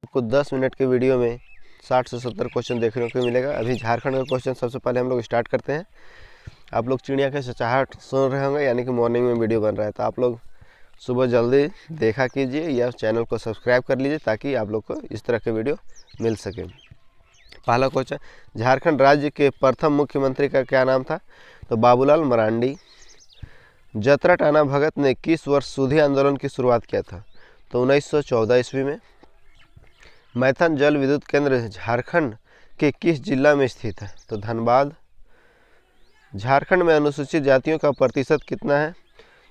आपको 10 मिनट के वीडियो में 60 से 70 क्वेश्चन देखने को मिलेगा। अभी झारखंड का क्वेश्चन सबसे पहले हम लोग स्टार्ट करते हैं। आप लोग चिड़िया के चहचहाट सुन रहे होंगे, यानी कि मॉर्निंग में वीडियो बन रहा है, तो आप लोग सुबह जल्दी देखा कीजिए या चैनल को सब्सक्राइब कर लीजिए ताकि आप लोग को इस तरह के वीडियो मिल सके। पहला क्वेश्चन, झारखंड राज्य के प्रथम मुख्यमंत्री का क्या नाम था? तो बाबूलाल मरांडी। जतरा टाना भगत ने किस वर्ष सूधी आंदोलन की शुरुआत किया था? तो 1914 ईस्वी में। मैथन जल विद्युत केंद्र झारखंड के किस जिला में स्थित है? तो धनबाद। झारखंड में अनुसूचित जातियों का प्रतिशत कितना है?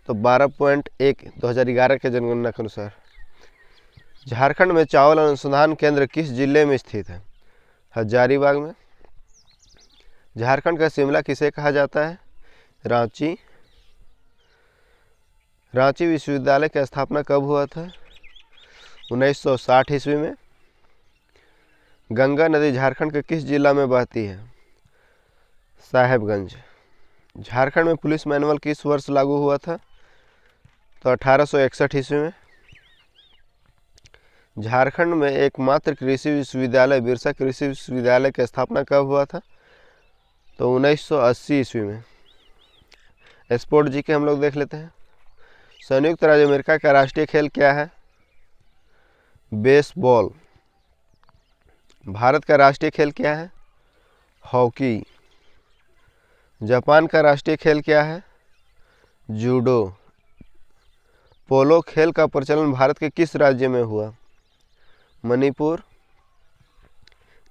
तो 12.1 2011 के जनगणना के अनुसार। झारखंड में चावल अनुसंधान केंद्र किस जिले में स्थित है? हजारीबाग में। झारखंड का शिमला किसे कहा जाता है? रांची। रांची विश्वविद्यालय की स्थापना कब हुआ था? 1960 ईस्वी में। गंगा नदी झारखंड के किस जिला में बहती है? साहेबगंज। झारखंड में पुलिस मैनुअल किस वर्ष लागू हुआ था? तो 1861 ईस्वी में। झारखंड में एकमात्र कृषि विश्वविद्यालय बिरसा कृषि विश्वविद्यालय की स्थापना कब हुआ था? तो 1980 ईस्वी में। स्पोर्ट जी के हम लोग देख लेते हैं। संयुक्त राज्य अमेरिका का राष्ट्रीय खेल क्या है? बेसबॉल। भारत का राष्ट्रीय खेल क्या है? हॉकी। जापान का राष्ट्रीय खेल क्या है? जूडो। पोलो खेल का प्रचलन भारत के किस राज्य में हुआ? मणिपुर।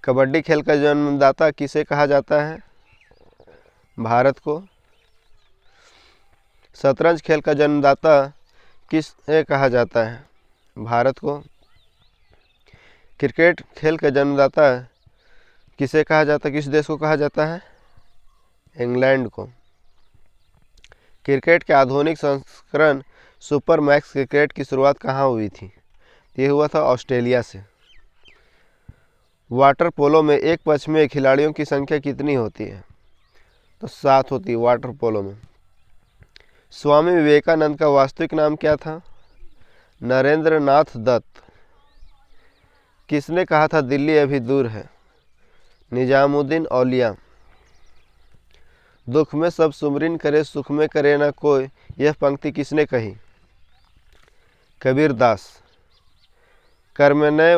कबड्डी खेल का जन्मदाता किसे कहा जाता है? भारत को। शतरंज खेल का जन्मदाता किसे कहा जाता है? भारत को। क्रिकेट खेल का जन्मदाता किसे कहा जाता है, किस देश को कहा जाता है? इंग्लैंड को। क्रिकेट के आधुनिक संस्करण सुपर मैक्स क्रिकेट की शुरुआत कहाँ हुई थी? ये हुआ था ऑस्ट्रेलिया से। वाटर पोलो में एक पक्ष में खिलाड़ियों की संख्या कितनी होती है? तो 7 होती है वाटर पोलो में। स्वामी विवेकानंद का वास्तविक नाम क्या था? नरेंद्र नाथ दत्त। किसने कहा था दिल्ली अभी दूर है? निजामुद्दीन औलिया। दुख में सब सुमरिन करे सुख में करे ना कोई, यह पंक्ति किसने कही? कबीर दास। कर्मण्य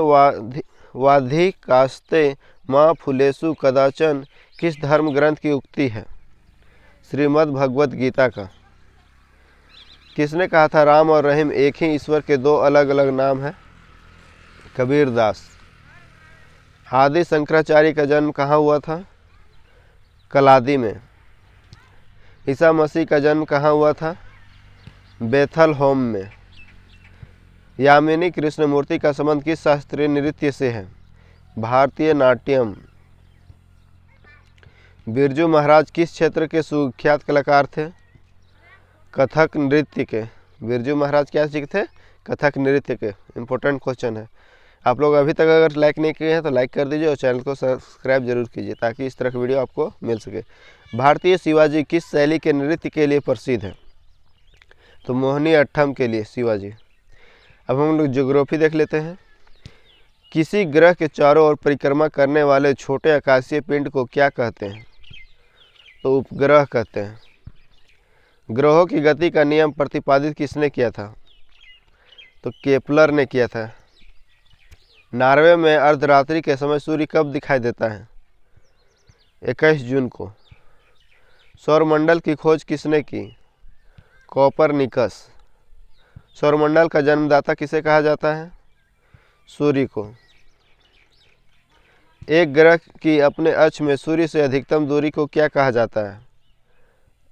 वाधि कास्ते माँ फुलेसु कदाचन किस धर्म ग्रंथ की उक्ति है? श्रीमद् भगवत गीता का। किसने कहा था राम और रहीम एक ही ईश्वर के दो अलग अलग नाम हैं? कबीर दास। आदि शंकराचार्य का जन्म कहाँ हुआ था? कलादी में। ईसा मसीह का जन्म कहाँ हुआ था? बेथल होम में। यामिनी कृष्णमूर्ति का संबंध किस शास्त्रीय नृत्य से है? भारतीय नाट्यम। बिरजू महाराज किस क्षेत्र के सुविख्यात कलाकार थे? कथक नृत्य के। बिरजू महाराज क्या चीज थे? कथक नृत्य के। इम्पोर्टेंट क्वेश्चन है। आप लोग अभी तक अगर लाइक नहीं किए हैं तो लाइक कर दीजिए और चैनल को सब्सक्राइब जरूर कीजिए ताकि इस तरह की वीडियो आपको मिल सके। भारतीय शिवाजी किस शैली के नृत्य के लिए प्रसिद्ध है? तो मोहिनी अट्टम के लिए शिवाजी। अब हम लोग ज्योग्राफी देख लेते हैं। किसी ग्रह के चारों ओर परिक्रमा करने वाले छोटे आकाशीय पिंड को क्या कहते हैं? तो उपग्रह कहते हैं। ग्रहों की गति का नियम प्रतिपादित किसने किया था? तो केपलर ने किया था। नॉर्वे में अर्धरात्रि के समय सूर्य कब दिखाई देता है? 21 जून को। सौरमंडल की खोज किसने की? कोपरनिकस। सौरमंडल का जन्मदाता किसे कहा जाता है? सूर्य को। एक ग्रह की अपने अक्ष में सूर्य से अधिकतम दूरी को क्या कहा जाता है?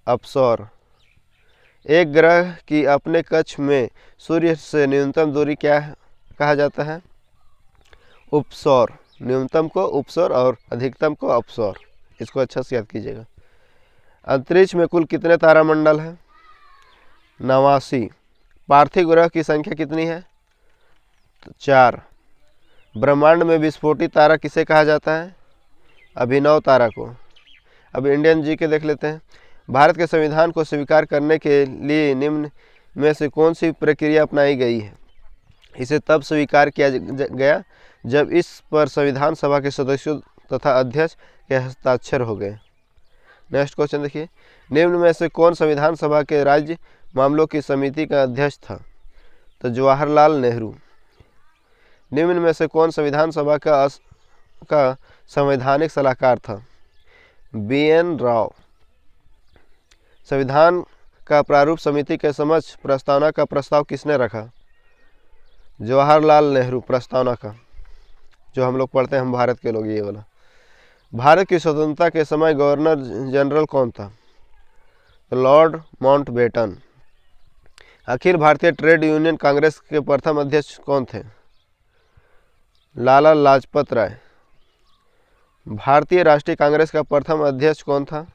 अपसौर। एक ग्रह की अपने कक्ष में सूर्य से न्यूनतम दूरी क्या कहा जाता है? उपसौर। न्यूनतम को उपसौर और अधिकतम को अपसौर। इसको अच्छा से याद कीजिएगा। अंतरिक्ष में कुल कितने तारामंडल हैं? 89। पार्थिव ग्रह की संख्या कितनी है? तो 4। ब्रह्मांड में विस्फोटित तारा किसे कहा जाता है? अभिनव तारा को। अब इंडियन जी के देख लेते हैं। भारत के संविधान को स्वीकार करने के लिए निम्न में से कौन सी प्रक्रिया अपनाई गई है? इसे तब स्वीकार किया गया जब इस पर संविधान सभा के सदस्यों तथा अध्यक्ष के हस्ताक्षर हो गए। नेक्स्ट क्वेश्चन देखिए, निम्न में से कौन संविधान सभा के राज्य मामलों की समिति का अध्यक्ष था? तो जवाहरलाल नेहरू। निम्न में से कौन संविधान सभा का संवैधानिक सलाहकार था? BN राव। संविधान का प्रारूप समिति के समक्ष प्रस्तावना का प्रस्ताव किसने रखा? जवाहरलाल नेहरू। प्रस्तावना का जो हम लोग पढ़ते हैं, हम भारत के लोग, ये वाला। भारत की स्वतंत्रता के समय गवर्नर जनरल कौन था? Lord Mountbatten. Akhil Bharatiya trade union Congress के प्रथम अध्यक्ष कौन थे? लाला लाजपत राय। भारतीय राष्ट्रीय कांग्रेस का प्रथम अध्यक्ष कौन था?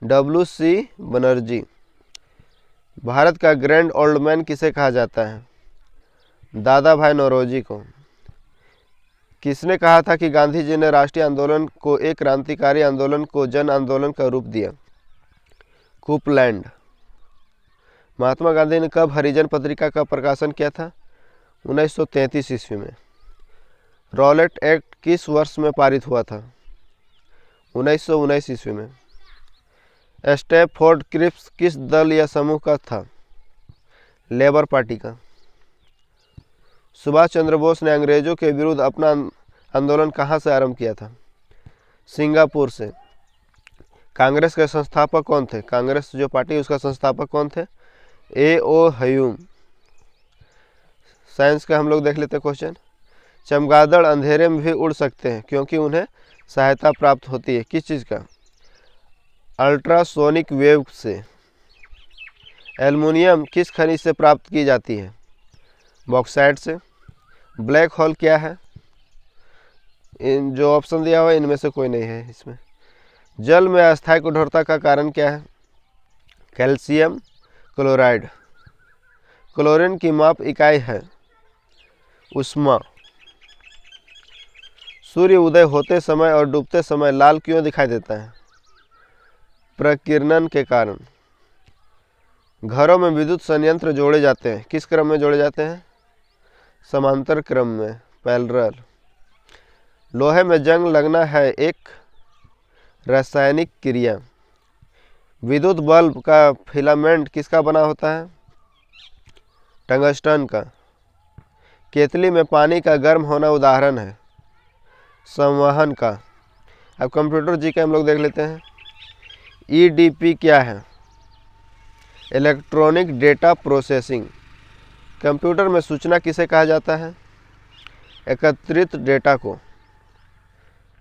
WC बनर्जी। भारत का ग्रैंड ओल्ड मैन किसे कहा जाता है? दादा भाई नौरोजी को। किसने कहा था कि गांधी जी ने राष्ट्रीय आंदोलन को एक क्रांतिकारी आंदोलन को जन आंदोलन का रूप दिया? कूपलैंड। महात्मा गांधी ने कब हरिजन पत्रिका का प्रकाशन किया था? 1933 ईस्वी में। रॉलेट एक्ट किस वर्ष में पारित हुआ था? 1919 ईस्वी में। स्टैफोर्ड क्रिप्स किस दल या समूह का था? लेबर पार्टी का। सुभाष चंद्र बोस ने अंग्रेजों के विरुद्ध अपना आंदोलन कहाँ से आरंभ किया था? सिंगापुर से। कांग्रेस के संस्थापक कौन थे? कांग्रेस जो पार्टी, उसका संस्थापक कौन थे? A.O. ह्यूम। साइंस का हम लोग देख लेते हैं क्वेश्चन। चमगादड़ अंधेरे में भी उड़ सकते हैं क्योंकि उन्हें सहायता प्राप्त होती है किस चीज़ का? अल्ट्रासोनिक वेव से। एल्युमिनियम किस खनिज से प्राप्त की जाती है? बॉक्साइट से। ब्लैक होल क्या है? इन जो ऑप्शन दिया हुआ है इनमें से कोई नहीं है इसमें। जल में अस्थायी कठोरता का कारण क्या है? Calcium chloride. क्लोरीन की माप इकाई है? उष्मा। सूर्य उदय होते समय और डूबते समय लाल क्यों दिखाई देता है? प्रकीर्णन के कारण। घरों में विद्युत संयंत्र जोड़े जाते हैं किस क्रम में जोड़े जाते हैं? समांतर क्रम में, पैरेलल। लोहे में जंग लगना है एक रासायनिक क्रिया। विद्युत बल्ब का फिलामेंट किसका बना होता है? टंगस्टन का। केतली में पानी का गर्म होना उदाहरण है? संवहन का। अब कंप्यूटर जी के हम लोग देख लेते हैं। EDP क्या है? Electronic data processing. कंप्यूटर में सूचना किसे कहा जाता है? एकत्रित डेटा को।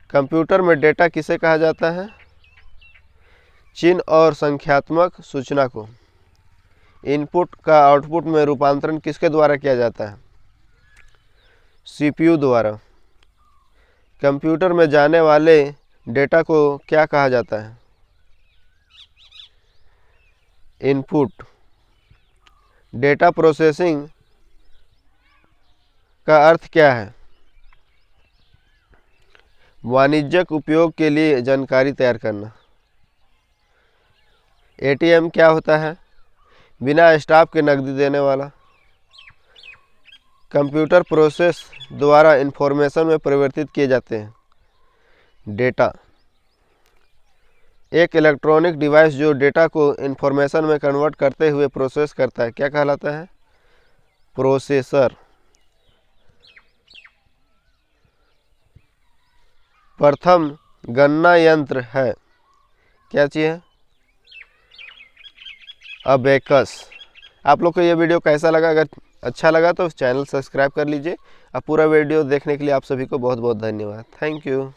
कंप्यूटर में डेटा किसे कहा जाता है? चिन्ह और संख्यात्मक सूचना को। इनपुट का आउटपुट में रूपांतरण किसके द्वारा किया जाता है? CPU द्वारा। कंप्यूटर में जाने वाले डेटा को क्या कहा जाता है? इनपुट। डेटा प्रोसेसिंग का अर्थ क्या है? वाणिज्यिक उपयोग के लिए जानकारी तैयार करना। ATM क्या होता है? बिना स्टाफ के नकदी देने वाला। कंप्यूटर प्रोसेस द्वारा इंफॉर्मेशन में परिवर्तित किए जाते हैं डेटा। एक इलेक्ट्रॉनिक डिवाइस जो डेटा को इंफॉर्मेशन में कन्वर्ट करते हुए प्रोसेस करता है क्या कहलाता है? प्रोसेसर। प्रथम गणना यंत्र है क्या चीज़ है? अबेकस। आप लोग को ये वीडियो कैसा लगा? अगर अच्छा लगा तो चैनल सब्सक्राइब कर लीजिए। अब पूरा वीडियो देखने के लिए आप सभी को बहुत बहुत धन्यवाद। Thank you.